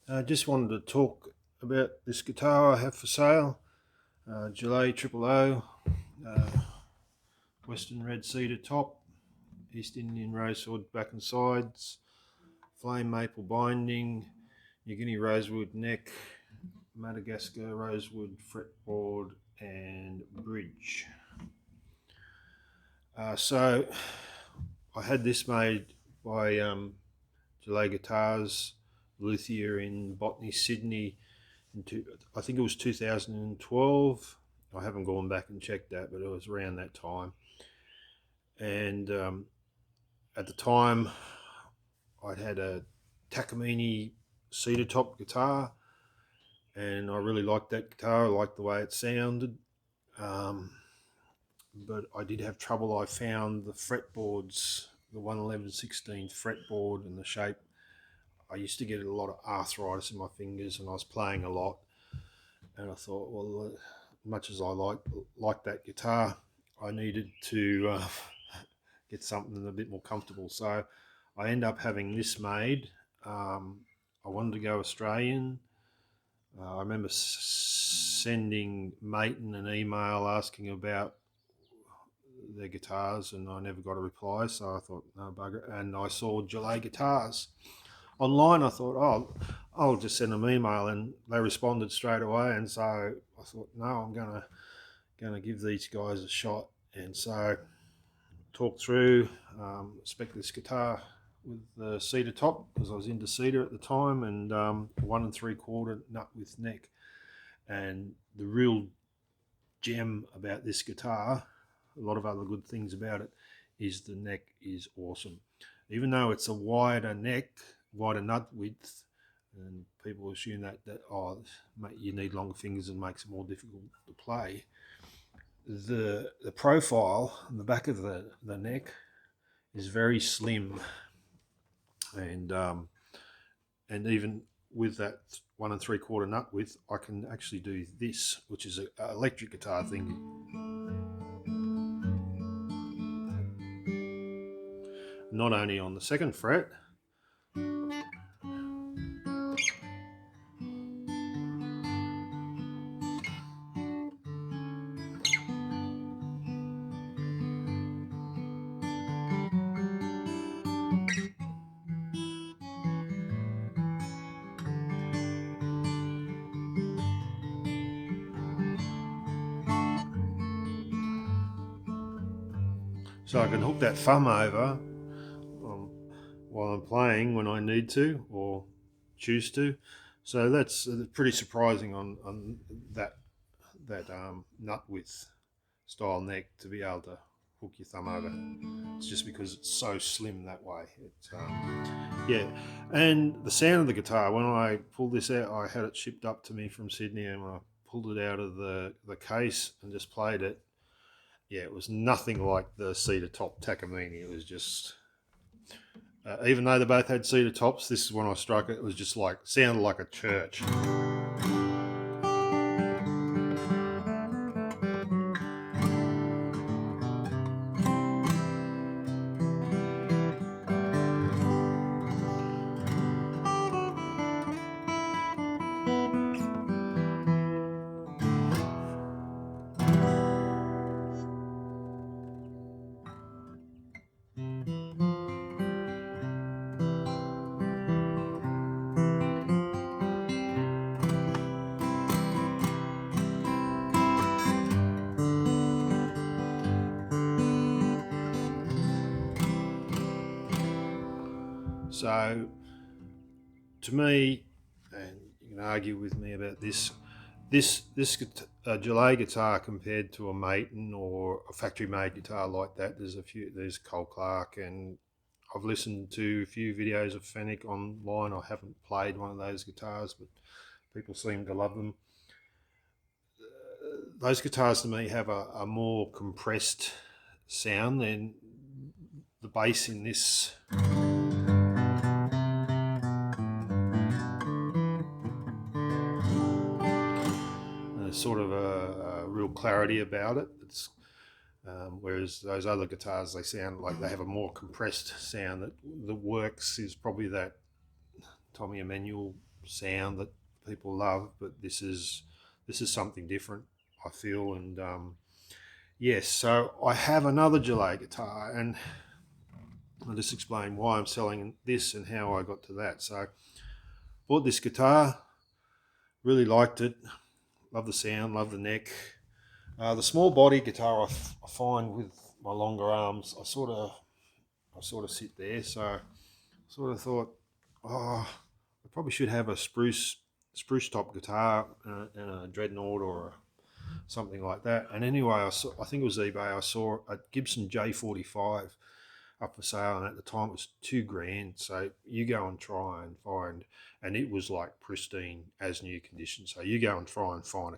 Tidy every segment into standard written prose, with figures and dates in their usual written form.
I just wanted to talk about this guitar I have for sale. Gilet G45, Western red cedar top, East Indian rosewood back and sides, flame maple binding, New Guinea rosewood neck, Madagascar rosewood fretboard and bridge. So I had this made by Gilet Guitars, luthier in Botany, Sydney. I think it was 2012. I haven't gone back and checked that, but it was around that time. And at the time, I'd had a Takamine cedar top guitar, and I really liked that guitar. I liked the way it sounded. But I did have trouble. I found the fretboards, the 111/16 fretboard, and the shape. I used to get a lot of arthritis in my fingers, and I was playing a lot. And I thought, well, much as I like that guitar, I needed to get something a bit more comfortable. So I end up having this made. I wanted to go Australian. I remember sending Maiten an email asking about their guitars, and I never got a reply. So I thought, no bugger. And I saw Gilet Guitars online. I thought, oh, I'll just send them an email, and they responded straight away. And so I thought, no, I'm gonna give these guys a shot. And so talked through, spec this guitar with the cedar top because I was into cedar at the time, and 1 3/4 nut width neck. And the real gem about this guitar, a lot of other good things about it, is the neck is awesome. Even though it's a wider neck, wider nut width, and people assume that oh, mate, you need longer fingers and makes it more difficult to play. The profile on the back of the neck is very slim, and even with that 1 3/4 nut width, I can actually do this, which is an electric guitar thing. Not only on the 2nd fret, so I can hook that thumb over while I'm playing when I need to or choose to. So that's pretty surprising on that nut width style neck to be able to hook your thumb over. It's just because it's so slim that way. Yeah, and the sound of the guitar, when I pulled this out, I had it shipped up to me from Sydney, and when I pulled it out of the case and just played it, yeah, it was nothing like the cedar top Takamine. It was just, even though they both had cedar tops, this is when I struck it. It was just like, sounded like a church. So, to me, and you can argue with me about this, Gilet guitar compared to a Maiten or a factory-made guitar like that, there's Cole Clark, and I've listened to a few videos of Fennec online. I haven't played one of those guitars, but people seem to love them. Those guitars to me have a more compressed sound than the bass in this. Sort of a real clarity about it. Whereas those other guitars, they sound like they have a more compressed sound. That the works is probably that Tommy Emmanuel sound that people love, but this is something different, I feel. And yes, so I have another Gilet guitar, and I'll just explain why I'm selling this and how I got to that. So bought this guitar, really liked it, love the sound, love the neck. The small body guitar I find with my longer arms, I sort of sit there. So I sort of thought, oh, I probably should have a spruce top guitar and a dreadnought or something like that. And anyway, I think it was eBay. I saw a Gibson J45 up for sale, and at the time it was $2,000. So you go and try and find, and it was like pristine as new condition. So you go and try and find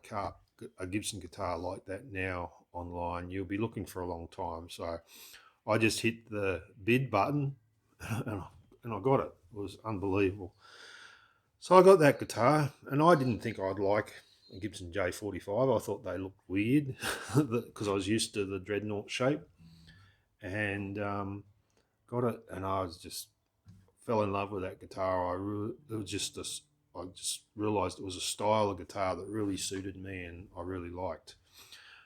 a Gibson guitar like that now online, you'll be looking for a long time. So I just hit the bid button and I got it. It was unbelievable. So I got that guitar, and I didn't think I'd like a Gibson J45. I thought they looked weird because I was used to the dreadnought shape, and got it, and I was just fell in love with that guitar. I just realised it was a style of guitar that really suited me and I really liked.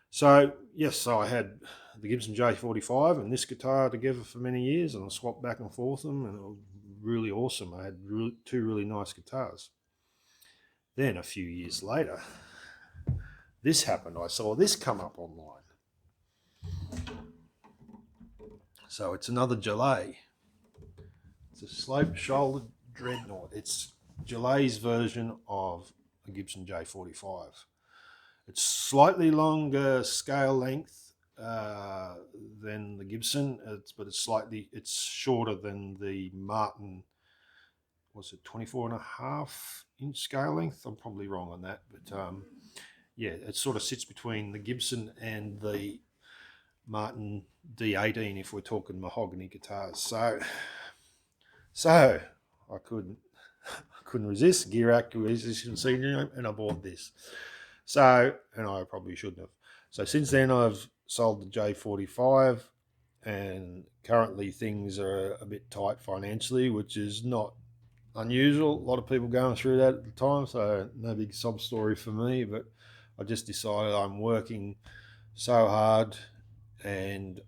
So yes, so I had the Gibson J45 and this guitar together for many years, and I swapped back and forth them, and it was really awesome. I had two really nice guitars. Then a few years later, this happened. I saw this come up online. So it's another Gilet. It's a slope-shouldered dreadnought. It's Gilet's version of a Gibson J45. It's slightly longer scale length than the Gibson, but it's shorter than the Martin. Was it 24.5-inch scale length? I'm probably wrong on that, but yeah, it sort of sits between the Gibson and the Martin D18 if we're talking mahogany guitars. So I couldn't resist gear acquisition senior, and I bought this. So, and I probably shouldn't have. So since then I've sold the J45, and currently things are a bit tight financially, which is not unusual. A lot of people going through that at the time, so no big sob story for me. But I just decided I'm working so hard, and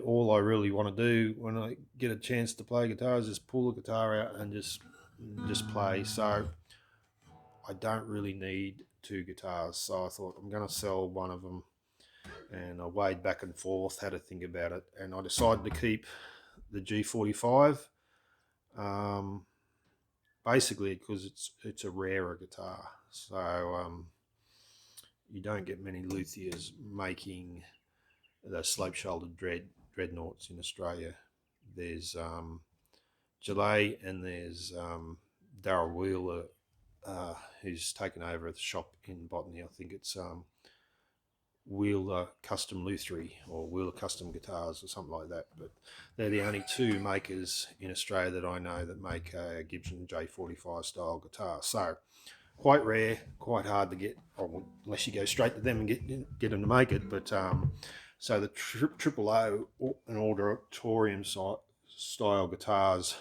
all I really want to do when I get a chance to play guitar is just pull the guitar out and just play. So I don't really need two guitars. So I thought I'm going to sell one of them, and I weighed back and forth, had to think about it, and I decided to keep the G45. Basically because it's a rarer guitar, so you don't get many luthiers making the slope-shouldered dreadnoughts in Australia. There's Gilet, and there's Darryl Wheeler, who's taken over the shop in Botany. I think it's Wheeler Custom Luthery or Wheeler Custom Guitars or something like that. But they're the only two makers in Australia that I know that make a Gibson J45 style guitar. So quite rare, quite hard to get, unless you go straight to them and get them to make it. But so the Triple O and auditorium style guitars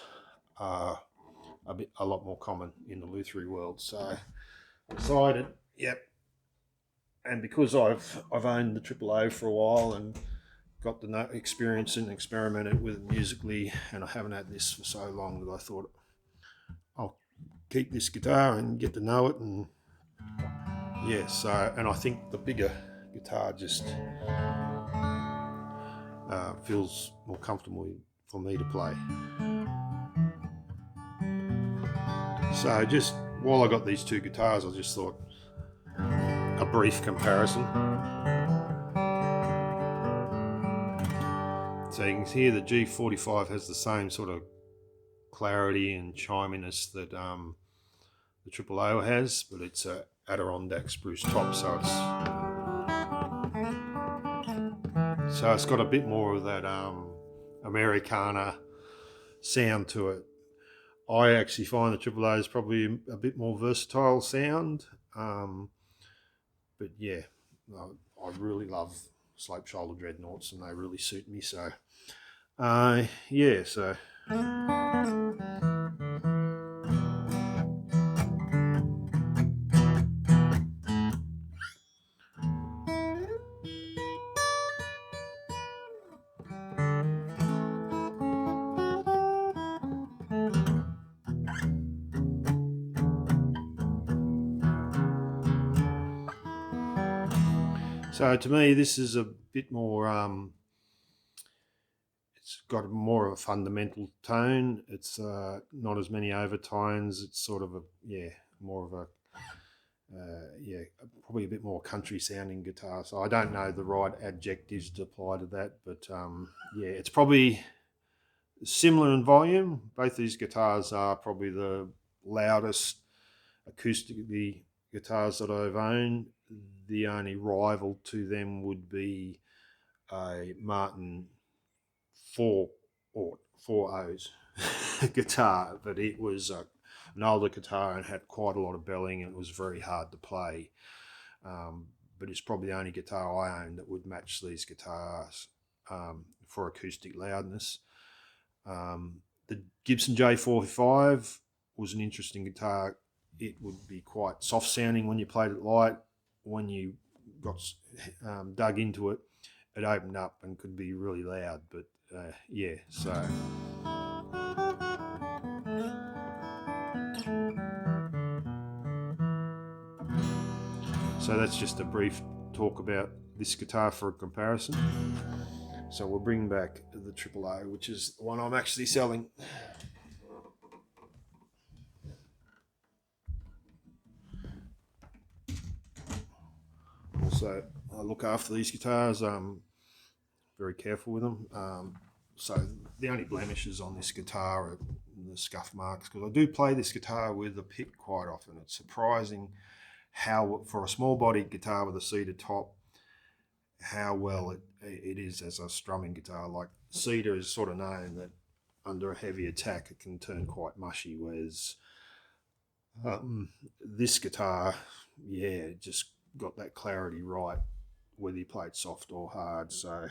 are a lot more common in the Luthery world. So I decided, yep. And because I've owned the Triple O for a while and got the experience and experimented with it musically, and I haven't had this for so long, that I thought I'll keep this guitar and get to know it. And yeah, so, and I think the bigger guitar just feels more comfortable for me to play. So just while I got these two guitars, I just thought a brief comparison. So you can hear the G45 has the same sort of clarity and chiminess that the Triple O has, but it's a Adirondack spruce top, so it's got a bit more of that Americana sound to it. I actually find the Triple O is probably a bit more versatile sound, but yeah, I really love slope shoulder dreadnoughts, and they really suit me. So yeah, so So to me, this is a bit more. It's got more of a fundamental tone. It's not as many overtones. It's sort of more of a probably a bit more country sounding guitar. So I don't know the right adjectives to apply to that, but it's probably similar in volume. Both these guitars are probably the loudest acoustically guitars that I've owned. The only rival to them would be a Martin 4 O's guitar, but it was an older guitar and had quite a lot of belling, and it was very hard to play. But it's probably the only guitar I own that would match these guitars for acoustic loudness. The Gibson J45 was an interesting guitar. It would be quite soft sounding when you played it light. When you got dug into it, it opened up and could be really loud. But so that's just a brief talk about this guitar for a comparison. So we'll bring back the Triple O, which is the one I'm actually selling. Also, I look after these guitars. Very careful with them. So the only blemishes on this guitar are the scuff marks, because I do play this guitar with a pick quite often. It's surprising how, for a small bodied guitar with a cedar top, how well it is as a strumming guitar. Like cedar is sort of known that under a heavy attack it can turn quite mushy, whereas this guitar, just got that clarity right, whether you play it soft or hard. So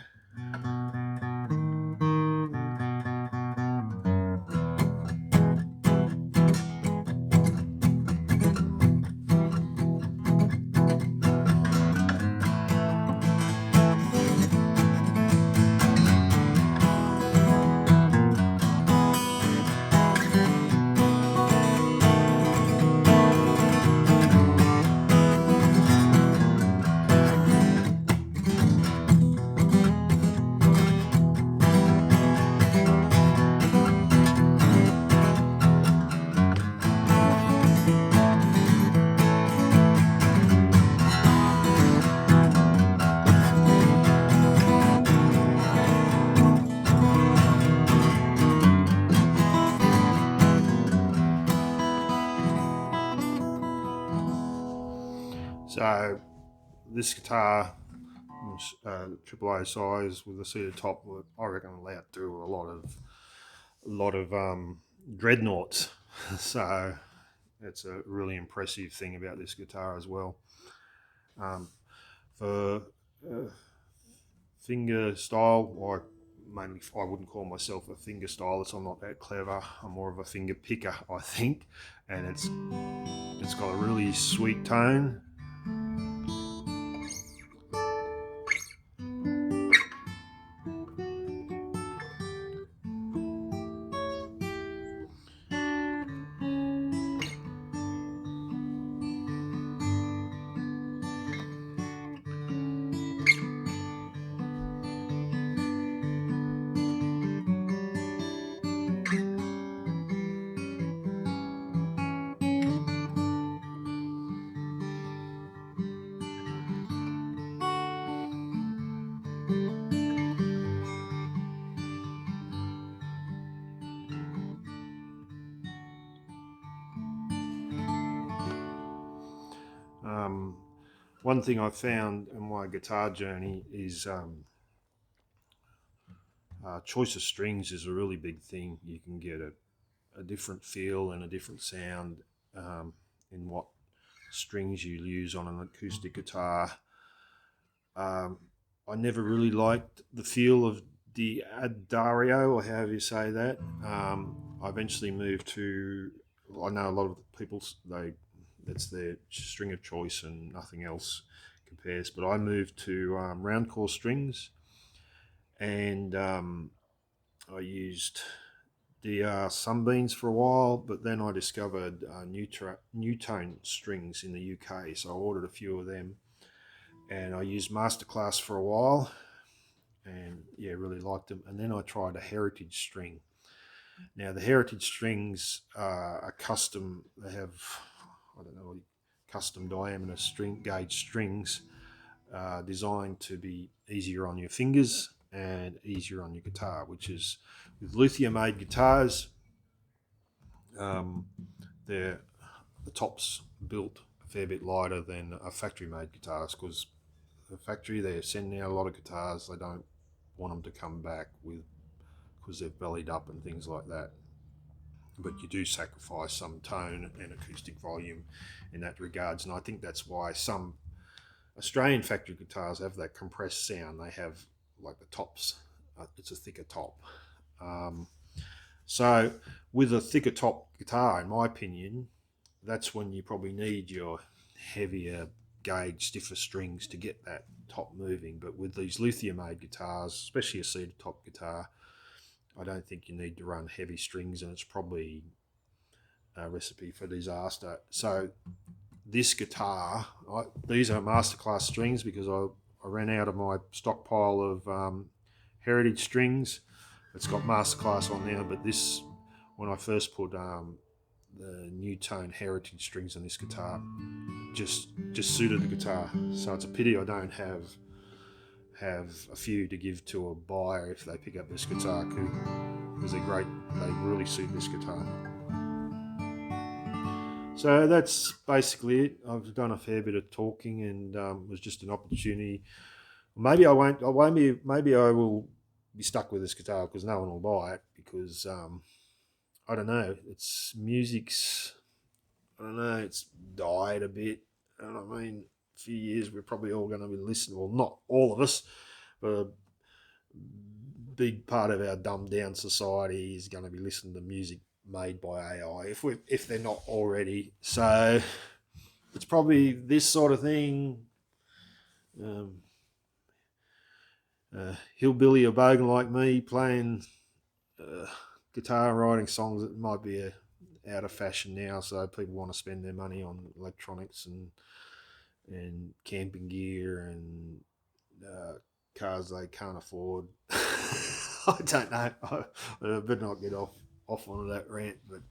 So this guitar, Triple O size with a cedar top, I reckon allowed to do a lot of dreadnoughts. So that's a really impressive thing about this guitar as well. For finger style, I wouldn't call myself a finger stylist. I'm not that clever. I'm more of a finger picker, I think, and it's got a really sweet tone. One thing I found in my guitar journey is choice of strings is a really big thing. You can get a different feel and a different sound in what strings you use on an acoustic guitar. I never really liked the feel of the Addario, or however you say that. I eventually moved to, I know a lot of people, that's their string of choice and nothing else compares, but I moved to round core strings, and I used DR Sunbeams for a while, but then I discovered Newtone strings in the UK, so I ordered a few of them, and I used Masterclass for a while, and yeah, really liked them. And then I tried a Heritage string. Now the Heritage strings are custom. They have, I don't know, custom diameter string gauge strings designed to be easier on your fingers and easier on your guitar, which is with luthier made guitars. Um, the tops built a fair bit lighter than a factory made guitars, because the factory, they're sending out a lot of guitars. They don't want them to come back with, because they've bellied up and things like that. But you do sacrifice some tone and acoustic volume in that regards, and I think that's why some Australian factory guitars have that compressed sound. They have like the tops, it's a thicker top. Um, so with a thicker top guitar, in my opinion, that's when you probably need your heavier gauge, stiffer strings to get that top moving. But with these luthier made guitars, especially a cedar top guitar, I don't think you need to run heavy strings, and it's probably a recipe for disaster. So this guitar, these are Masterclass strings, because I ran out of my stockpile of Heritage strings. It's got Masterclass on now, but this, when I first put the new tone Heritage strings on this guitar, just suited the guitar. So it's a pity I don't have a few to give to a buyer if they pick up this guitar, because they're great. They really suit this guitar. So that's basically it. I've done a fair bit of talking, and it was just an opportunity. Maybe I won't. Maybe I will be stuck with this guitar because no one will buy it, because I don't know. It's music's. I don't know. It's died a bit. And I mean, a few years we're probably all going to be listening. Well, not all of us, but a big part of our dumbed down society is going to be listening to music made by AI, if they're not already. So it's probably this sort of thing. Hillbilly or bogan like me playing guitar, writing songs that might be out of fashion now, so people want to spend their money on electronics and camping gear and cars they can't afford. I don't know. I better not get off onto that rant, but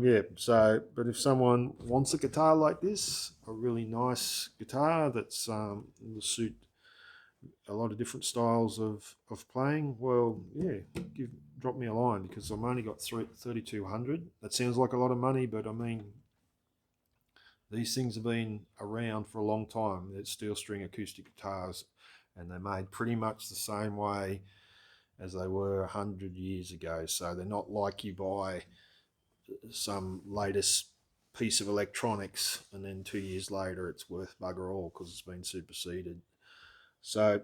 yeah. So, but if someone wants a guitar like this, a really nice guitar that's will suit a lot of different styles of playing, well, yeah, drop me a line, because I've only got 3,200. That sounds like a lot of money, but I mean, these things have been around for a long time. They're steel string acoustic guitars, and they're made pretty much the same way as they were 100 years ago. So they're not like you buy some latest piece of electronics and then 2 years later it's worth bugger all because it's been superseded. So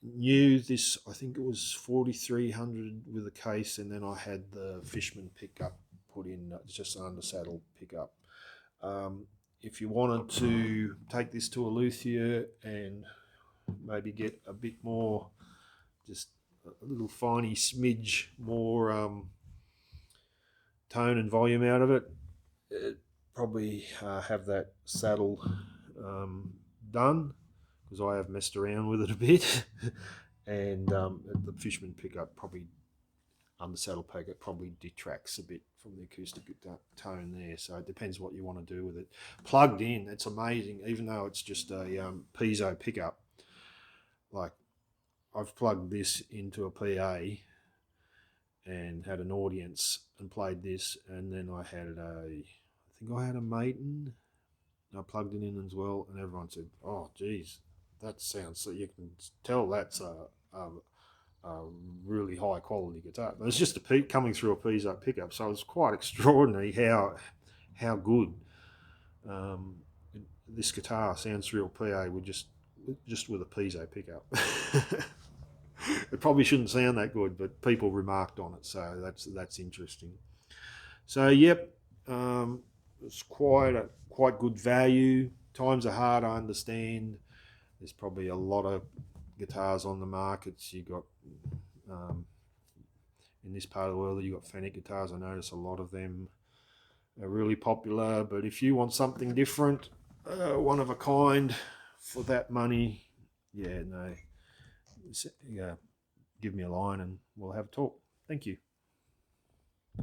new, this, I think it was 4,300 with a case, and then I had the Fishman pickup put in, just an under saddle pickup. If you wanted to take this to a luthier and maybe get a bit more, just a little finey smidge more tone and volume out of it, probably have that saddle done, because I have messed around with it a bit. And the Fishman pickup probably, the saddle pickup probably detracts a bit from the acoustic tone there. So it depends what you want to do with it. Plugged in, it's amazing, even though it's just a piezo pickup. Like, I've plugged this into a PA and had an audience and played this, and then I think I had a Maiden. I plugged it in as well, and everyone said, "Oh, geez, that sounds." So you can tell that's a really high quality guitar. But it's just a peak coming through a piezo pickup, so it's quite extraordinary how good this guitar sounds through a PA with just with a piezo pickup. It probably shouldn't sound that good, but people remarked on it, so that's interesting. So yep, it's quite good value. Times are hard, I understand. There's probably a lot of guitars on the markets. You got in this part of the world, you got Fender guitars. I notice a lot of them are really popular. But if you want something different, one of a kind, for that money, yeah, no, yeah, give me a line and we'll have a talk. Thank you.